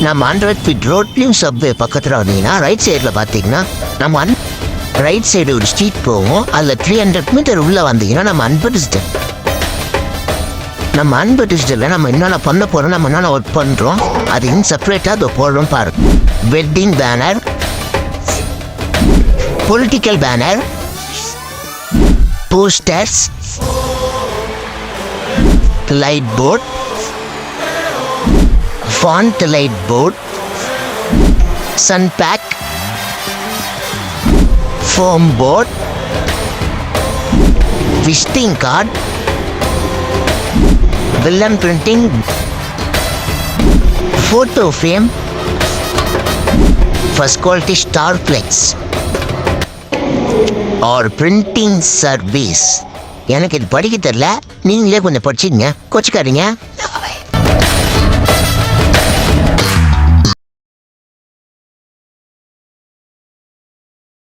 நம்ம 100 feet ரோட்லேயும் subway பக்கத்தில் வந்தீங்கன்னா ரைட் சைடில் பார்த்தீங்கன்னா நம்ம ரைட் சைடு ஒரு ஸ்ட்ரீட் போவோம். அதில் 300 மீட்டர் உள்ளே வந்தீங்கன்னா நம்ம அன்பு டிஜிட்டல். நம்ம அன்பு டிஜிட்டலில் நம்ம என்னென்ன பண்ண போகிறோம், நம்ம என்னென்ன ஒர்க் பண்ணுறோம் அதையும் செப்பரேட்டாக அதை போடுறோம் பாருங்க. Wedding banner, political banner, posters, light board, front light board, sun pack, foam board, visiting card, வில்லன் printing, photo frame, first quality star flex R printing service. எனக்கு இது படிக்க தெரியல, நீங்களே கொஞ்சம் படிச்சிங்க, கொச்சிக்காதீங்க.